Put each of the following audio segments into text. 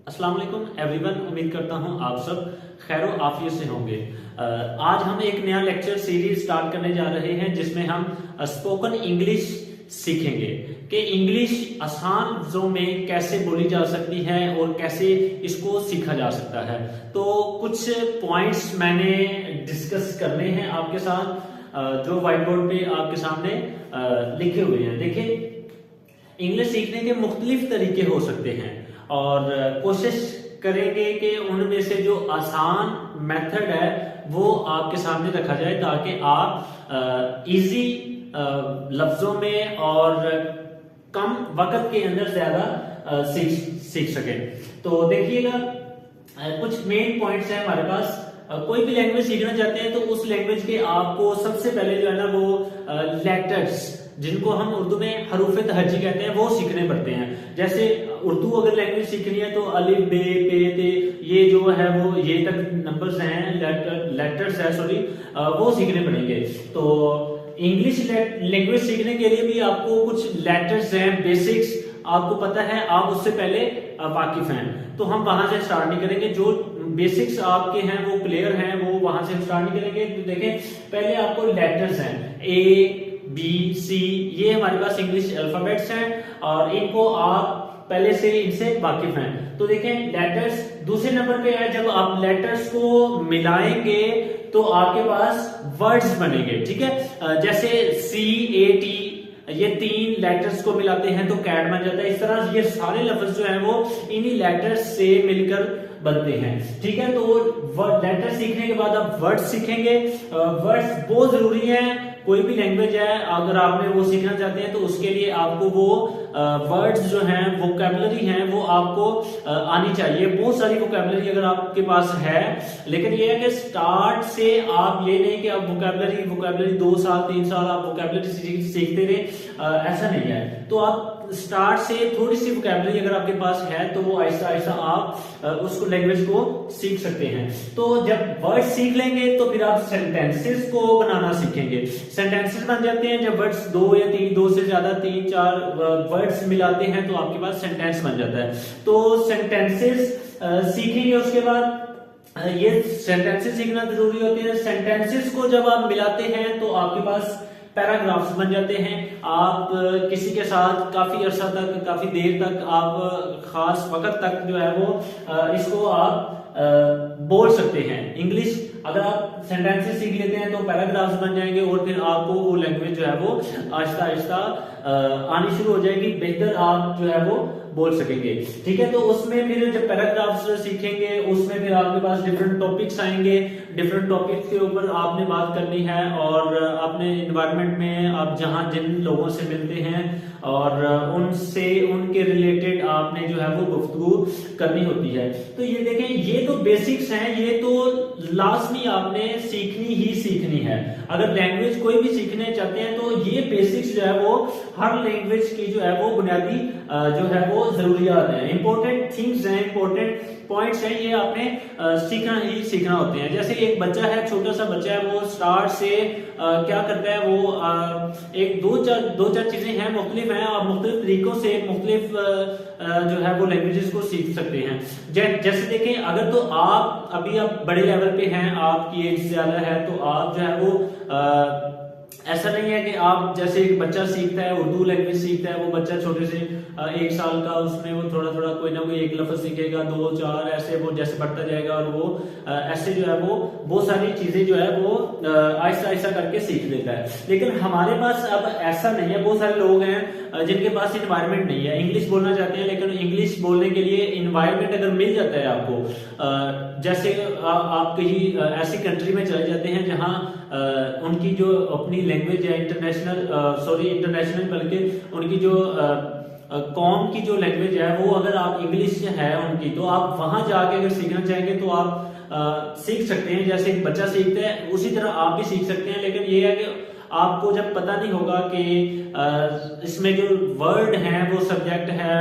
अस्सलाम वालेकुम एवरीवन, उम्मीद करता हूं आप सब खैरो आफियत से होंगे। आज हम एक नया लेक्चर सीरीज स्टार्ट करने जा रहे हैं जिसमें हम स्पोकन इंग्लिश सीखेंगे कि इंग्लिश आसान लफ्जों में कैसे बोली जा सकती है और कैसे इसको सीखा जा सकता है। तो कुछ पॉइंट्स मैंने डिस्कस करने हैं आपके साथ, जो व्हाइट बोर्ड पे आपके सामने लिखे हुए हैं। देखिए, इंग्लिश सीखने के मुख्तलिफ तरीके हो सकते हैं और कोशिश करेंगे कि उनमें से जो आसान मेथड है वो आपके सामने रखा जाए ताकि आप इजी लफ्जों में और कम वक्त के अंदर ज्यादा सीख सकें। तो देखिएगा, कुछ मेन पॉइंट्स हैं हमारे पास। कोई भी लैंग्वेज सीखना चाहते हैं तो उस लैंग्वेज के आपको सबसे पहले जो है ना वो लेटर्स, जिनको हम उर्दू में हरूफ तहज्जी कहते हैं, वो सीखने पड़ते हैं। जैसे उर्दू अगर लैंग्वेज सीखनी है तो अलिफ बे पे ते, ये जो है वो ये तक नंबर्स हैं, लेटर्स है सॉरी, वो सीखने पड़ेंगे। तो इंग्लिश लैंग्वेज सीखने के लिए भी आपको कुछ लेटर्स हैं, बेसिक्स आपको पता है, आप उससे पहले वाकिफ हैं। तो हम वहां से स्टार्ट नहीं करेंगे। जो बेसिक्स आपके हैं वो क्लियर हैं, वो वहां से स्टार्ट नहीं करेंगे। तो देखें, पहले आपको लेटर्स हैं ए बी सी, ये हमारे पास इंग्लिश अल्फाबेट्स हैं और इनको आप पहले से इनसे वाकिफ हैं। तो देखें, लेटर्स दूसरे नंबर पे है। जब आप लेटर्स को मिलाएंगे तो आपके पास वर्ड्स बनेंगे, ठीक है। जैसे सी ए टी, ये तीन लेटर्स को मिलाते हैं तो कैट बन जाता है। इस तरह ये सारे लफ्ज जो हैं वो इन्हीं लेटर्स से मिलकर बनते हैं, ठीक है। तो लेटर सीखने के बाद आप वर्ड्स सीखेंगे। वर्ड्स बहुत जरूरी हैं। कोई भी लैंग्वेज है, अगर आपने वो सीखना चाहते हैं तो उसके लिए आपको वो वर्ड्स जो हैं, वोकैबुलरी हैं, वो आपको आनी चाहिए। बहुत सारी वोकैबुलरी अगर आपके पास है, लेकिन ये है कि स्टार्ट से आप ये नहीं कि आप वोकैबुलरी 2 साल 3 साल आप वोकैबुलरी सीखते रहे, ऐसा नहीं है। तो आप स्टार्ट से थोड़ी सी वोकैबुलरी अगर आपके पास है तो वो आहिस्ता आहिस्ता आप उसको लैंग्वेज को सीख सकते हैं। तो जब वर्ड सीख लेंगे तो फिर आप सेंटेंसेस को बनाना सीखेंगे। सेंटेंसेस बन जाते हैं जब वर्ड्स 2 या 3, 2 से ज्यादा 3 4 वर्ड्स मिलाते हैं तो आपके पास सेंटेंस बन जाता है। तो सेंटेंसेस सीखेंगे। उसके बाद ये सेंटेंसेस सीखना जरूरी होते हैं। सेंटेंसेस को जब आप मिलाते हैं तो आपके पास पैराग्राफ्स बन जाते हैं। आप किसी के साथ काफी अरसा तक, काफी देर तक, आप खास वक्त तक जो है वो इसको आप बोल सकते हैं। इंग्लिश अगर आप सेंटेंसेस सीख लेते हैं तो पैराग्राफ्स बन जाएंगे और फिर आपको वो लैंग्वेज जो है वो आहिस्ता आहिस्ता आनी शुरू हो जाएगी। बेहतर आप जो है वो बोल सकेंगे, ठीक है। तो उसमें फिर जब पैराग्राफ्स सीखेंगे उसमें फिर आपके पास डिफरेंट टॉपिक्स आएंगे। डिफरेंट टॉपिक्स के ऊपर आपने बात करनी है और अपने एनवायरनमेंट में आप जहां जिन लोगों से मिलते हैं और उनसे, उनके रिलेटेड आपने जो है वो गुफ्तगू करनी होती है। तो ये देखें, ये तो बेसिक्स हैं, ये तो लाजमी आपने सीखनी ही सीखनी है। अगर लैंग्वेज कोई भी सीखने चाहते हैं तो ये बेसिक्स जो है वो हर लैंग्वेज की जो है वो बुनियादी जो है वो जरूरियात हैं, इंपॉर्टेंट थिंग्स हैं, इंपॉर्टेंट पॉइंट्स हैं, ये आपने सीखना ही सीखना होते हैं। जैसे एक बच्चा है, छोटा सा बच्चा है, वो स्टार्ट से क्या करता है, वो एक दो चार चीजें हैं, मुख्तलिफ हैं। आप मुख्तलिफ तरीकों से मुख्तलिफ जो है वो लैंग्वेजेस को सीख सकते हैं। जैसे देखें, अगर तो आप बड़े लेवल पे हैं, आपकी एज ज्यादा है, तो आप जो है वो ऐसा नहीं है कि आप जैसे एक बच्चा सीखता है, उर्दू लैंग्वेज सीखता है, वो बच्चा छोटे से 1 साल का, उसमें वो थोड़ा थोड़ा कोई ना कोई एक लफ्ज सीखेगा, 2 4 ऐसे वो जैसे बढ़ता जाएगा और वो ऐसे जो है वो बहुत सारी चीजें जो है वो आहिस्ता आहिस्ता करके सीख लेता है। लेकिन हमारे पास अब ऐसा नहीं है। बहुत सारे लोग हैं जिनके पास इन्वायरमेंट नहीं है, इंग्लिश बोलना चाहते हैं, लेकिन इंग्लिश बोलने के लिए इन्वायरमेंट अगर मिल जाता है आपको, जैसे आप कहीं ऐसी कंट्री में चले जाते हैं जहां उनकी जो अपनी लैंग्वेज है इंटरनेशनल बल्कि उनकी जो कौम की जो लैंग्वेज है वो अगर आप इंग्लिश है उनकी, तो आप वहां जाके अगर सीखना चाहेंगे तो आप सीख सकते हैं। जैसे एक बच्चा सीखता है उसी तरह आप भी सीख सकते हैं। लेकिन ये है कि आपको जब पता नहीं होगा कि इसमें जो वर्ड है वो सब्जेक्ट है,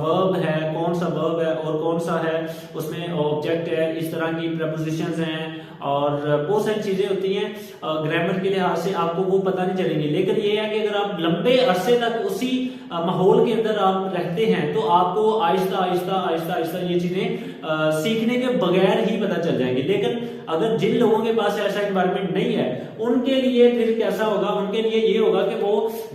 वर्ब है, कौन सा वर्ब है और कौन सा है उसमें ऑब्जेक्ट है, इस तरह की प्रपोजिशंस हैं और बहुत सारी चीजें होती हैं ग्रामर के लिहाज से आपको वो पता नहीं चलेंगी। लेकिन ये है कि अगर आप लंबे अरसे तक उसी माहौल के अंदर आप रहते हैं तो आपको आहिस्ता आहिस्ता आहिस्ता आहिस्ता ये चीजें सीखने के बगैर ही पता चल जाएंगी। लेकिन अगर जिन लोगों के पास ऐसा एनवायरनमेंट नहीं है उनके लिए फिर कैसा होगा, उनके लिए ये होगा कि वो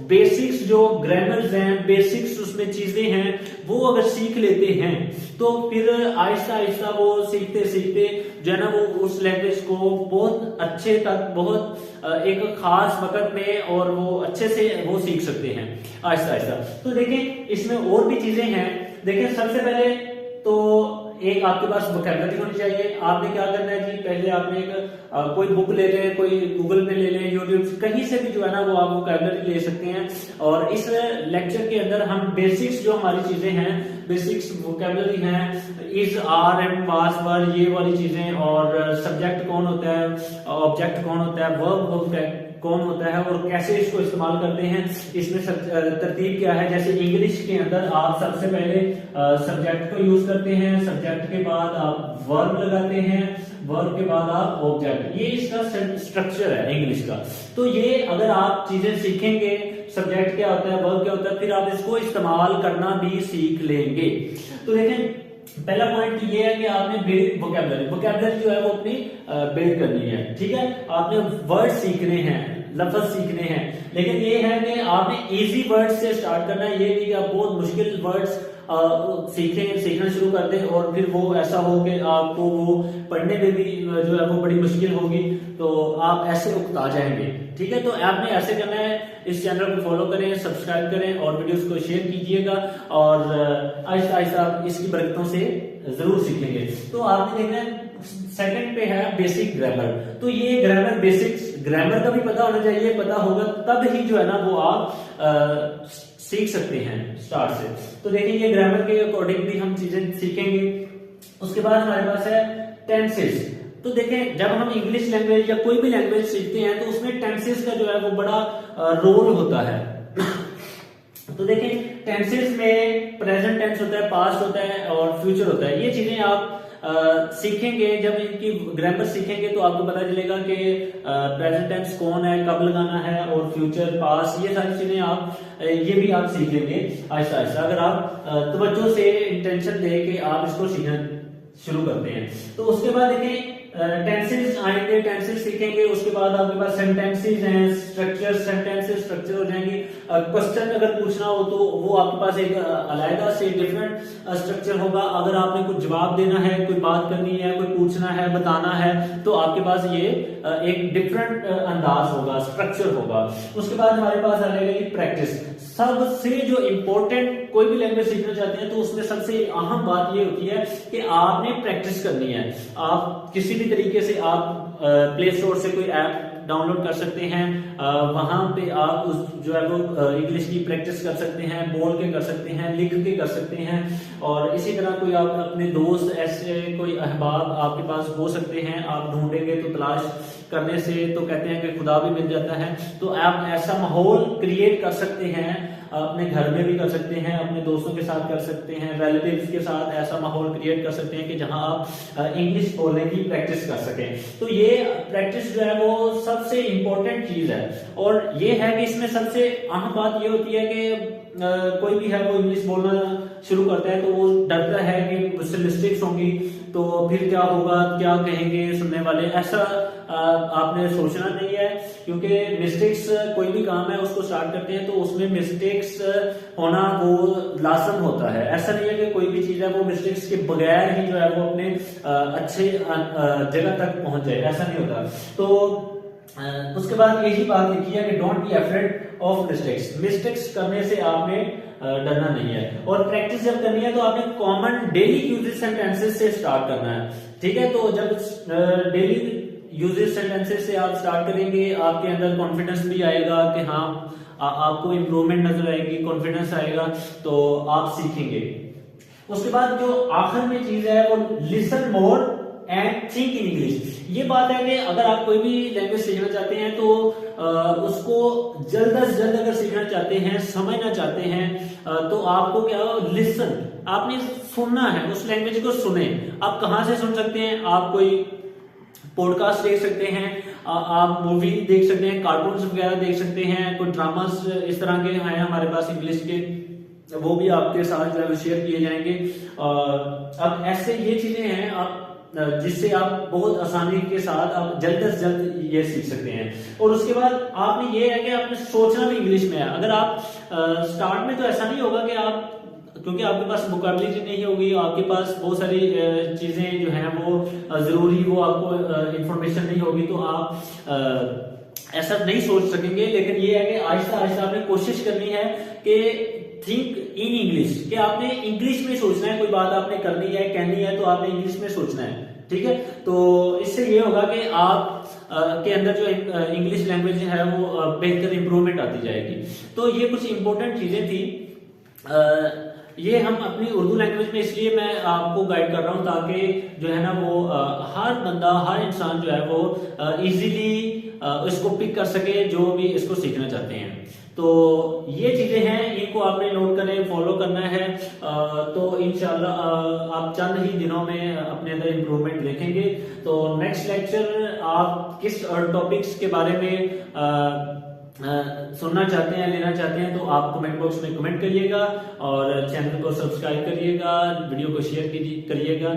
बेसिक्स जो ग्रामर्स हैं, बेसिक्स उसमें चीजें हैं, वो अगर सीख लेते हैं तो फिर आहिस्ता आहिस्ता वो सीखते सीखते जो है ना वो उस लैंग्वेज को बहुत अच्छे तक, बहुत एक खास वक्त में और वो अच्छे से वो सीख सकते हैं आहिस्ता आहिस्ता। तो देखें इसमें और भी चीजें हैं। देखें सबसे पहले तो एक आपके पास वोकैबुलरी होनी चाहिए। आपने क्या करना है जी, पहले आपने एक कोई बुक ले लें, कोई गूगल पे ले लें, यूट्यूब कहीं से भी जो है ना वो आप वोकैबुलरी ले सकते हैं। और इस लेक्चर के अंदर हम बेसिक्स जो हमारी चीजें हैं, बेसिक्स वोकैबुलरी हैं, is, are and password, ये वाली चीजें, और सब्जेक्ट कौन होता है, ऑब्जेक्ट कौन होता है, वर्ब कौन होता है और कैसे इसको इस्तेमाल करते हैं, इसमें तरतीब क्या है। जैसे इंग्लिश के अंदर आप सबसे पहले सब्जेक्ट को यूज करते हैं, सब्जेक्ट के बाद आप वर्ब लगाते हैं, वर्ब के बाद आप ऑब्जेक्ट, ये इसका स्ट्रक्चर है इंग्लिश का। तो ये अगर आप चीजें सीखेंगे, सब्जेक्ट क्या होता है, वर्ब क्या होता है, फिर आप इसको इस्तेमाल करना भी सीख लेंगे। तो देखें पहला पॉइंट ये है कि आपने बिल्ड वोकैबुलरी जो है वो अपनी बिल्ड करनी है। ठीक है, आपने वर्ड सीखने हैं, लफ्ज सीखने हैं, लेकिन ये है कि आपने इजी वर्ड्स से स्टार्ट करना है। ये नहीं कि आप बहुत मुश्किल वर्ड्स सीखना शुरू कर दें और फिर वो ऐसा हो कि आपको वो पढ़ने में भी जो है वो बड़ी मुश्किल होगी, तो आप ऐसे उकता जाएंगे। ठीक है, तो आपने ऐसे करना है, इस चैनल को फॉलो करें, सब्सक्राइब करें और वीडियोस को शेयर कीजिएगा और आहिस्ता आहिस्ता आप इसकी बरकतों से जरूर सीखेंगे। तो आपने देखना है सेकंड पे है बेसिक ग्रामर। तो ये ग्रामर, बेसिक्स ग्रामर का भी पता होना चाहिए, पता होगा तब ही जो है ना वो आप सीख सकते हैं स्टार्ट से। तो देखिए ये ग्रामर के अकॉर्डिंग भी हम चीजें सीखेंगे। उसके बाद हमारे पास है टेंसेस। तो देखें जब हम इंग्लिश लैंग्वेज या कोई भी लैंग्वेज सीखते हैं तो उसमें टेंसेस का जो है वो बड़ा रोल होता है। तो देखें टेंसेस में प्रेजेंट टेंस होता है, पास्ट होता है और फ्यूचर होता है। ये चीजें आप सीखेंगे, जब इनकी ग्रामर सीखेंगे तो आपको पता चलेगा कि प्रेजेंट टेंस कौन है, कब लगाना है, और फ्यूचर, पास्ट, ये सारी चीजें आप ये भी आप सीख लेंगे आहिस्ता आहिस्ता अगर आप तवज्जो से इंटेंशन दे के आप इसको सीखना शुरू करते हैं। तो उसके बाद देखिए टेंसेस आएंगे, टेंसेस सीखेंगे। उसके बाद आपके पास सेंटेंसेस हैं, स्ट्रक्चर, सेंटेंसेस स्ट्रक्चर हो जाएंगे। क्वेश्चन अगर पूछना हो तो वो आपके पास एक अलग से डिफरेंट स्ट्रक्चर होगा। अगर आपने कुछ जवाब देना है, कोई बात करनी है, कोई पूछना है, बताना है, तो आपके पास ये एक डिफरेंट अंदाज होगा, स्ट्रक्चर होगा। उसके बाद हमारे पास आ जाएगी प्रैक्टिस। सबसे जो इंपॉर्टेंट, कोई भी लैंग्वेज सीखना चाहते हैं तो उसमें सबसे अहम बात ये होती है कि आपने प्रैक्टिस करनी है। आप किसी भी तरीके से आप प्ले स्टोर से कोई ऐप डाउनलोड कर सकते हैं, वहां पे आप उस जो है वो इंग्लिश की प्रैक्टिस कर सकते हैं, बोल के कर सकते हैं, लिख के कर सकते हैं। और इसी तरह कोई आप अपने दोस्त, ऐसे कोई अहबाब आपके पास हो सकते हैं, आप ढूंढेंगे तो तलाश करने से तो कहते हैं कि खुदा भी मिल जाता है। तो आप ऐसा माहौल क्रिएट कर सकते हैं, अपने घर में भी कर सकते हैं, अपने दोस्तों के साथ कर सकते हैं, रिलेटिव्स के साथ ऐसा माहौल क्रिएट कर सकते हैं कि जहां आप इंग्लिश बोलने की प्रैक्टिस कर सकें। तो ये प्रैक्टिस जो है वो सबसे इंपॉर्टेंट चीज है। और ये है कि इसमें सबसे अहम बात ये होती है कि कोई भी है वो इंग्लिश बोलना शुरू करता है तो वो डरता है कि उससे मिस्टेक्स होंगी, तो फिर क्या होगा, क्या कहेंगे सुनने वाले। ऐसा आपने सोचना नहीं है, क्योंकि मिस्टेक्स, कोई भी काम है उसको स्टार्ट करते हैं तो उसमें मिस्टेक्स होना वो लाजम होता है। ऐसा नहीं है कि कोई भी चीज है वो मिस्टेक्स के बगैर ही जो है वो अपने अच्छे जगह तक पहुंच जाए, ऐसा नहीं होता। तो उसके बाद यही बात लिखी है कि don't be afraid of mistakes. Mistakes करने से आपने डरना नहीं है। और प्रैक्टिस जब करनी है तो आपने कॉमन डेली यूजेस सेंटेंसेस से स्टार्ट करना है। ठीक है, तो जब डेली यूजेस सेंटेंसेस से आप स्टार्ट करेंगे, आपके अंदर कॉन्फिडेंस भी आएगा कि हाँ आपको इंप्रूवमेंट नजर आएगी, कॉन्फिडेंस आएगा, तो आप सीखेंगे। उसके बाद जो आखिर में चीज है वो listen more and think in English. ये बात है कि अगर आप कोई भी लैंग्वेज सीखना चाहते हैं तो उसको जल्द से जल्द अगर सीखना चाहते हैं, समझना चाहते हैं, तो आपको क्या, लिसन, आपने सुनना है, उस लैंग्वेज को सुने। आप कहां से सुन सकते हैं? आप कोई पॉडकास्ट देख सकते हैं, आप मूवी देख सकते हैं, कार्टून्स वगैरह देख सकते हैं, कोई ड्रामास इस तरह के हैं हमारे पास इंग्लिश के, वो भी आपके साथ जो है शेयर किए जाएंगे। अब ऐसे ये चीजें हैं आप जिससे आप बहुत आसानी के साथ आप जल्द से जल्द ये सीख सकते हैं। और उसके बाद आपने ये है कि आपने सोचना भी इंग्लिश में है। अगर आप स्टार्ट में तो ऐसा नहीं होगा कि आप, क्योंकि आपके पास वोकैबुलरी नहीं होगी, आपके पास बहुत सारी चीजें जो हैं वो जरूरी वो आपको इंफॉर्मेशन नहीं होगी, तो आप ऐसा नहीं सोच सकेंगे। लेकिन ये है कि आहिस्ता आहिस्ता आपने कोशिश करनी है कि थिंक इन इंग्लिश, कि आपने इंग्लिश में सोचना है। कोई बात आपने करनी है कहनी है तो आपने इंग्लिश में सोचना है, ठीक है। तो इससे ये होगा कि आप के अंदर जो इंग्लिश लैंग्वेज है वो बेहतर इंप्रूवमेंट आती जाएगी। तो ये कुछ इंपॉर्टेंट चीजें थी। ये हम अपनी उर्दू लैंग्वेज में इसलिए मैं आपको गाइड कर रहा हूँ ताकि जो है ना वो हर बंदा, हर इंसान जो है वो इजीली इसको पिक कर सके, जो भी इसको सीखना चाहते हैं। तो ये चीजें हैं, इनको आपने नोट करें, फॉलो करना है। तो इंशाल्लाह आप चंद ही दिनों में अपने अंदर इम्प्रूवमेंट देखेंगे। तो नेक्स्ट लेक्चर आप किस टॉपिक्स के बारे में सुनना चाहते हैं, लेना चाहते हैं, तो आप कमेंट बॉक्स में कमेंट करिएगा और चैनल को सब्सक्राइब करिएगा, वीडियो को शेयर करिएगा।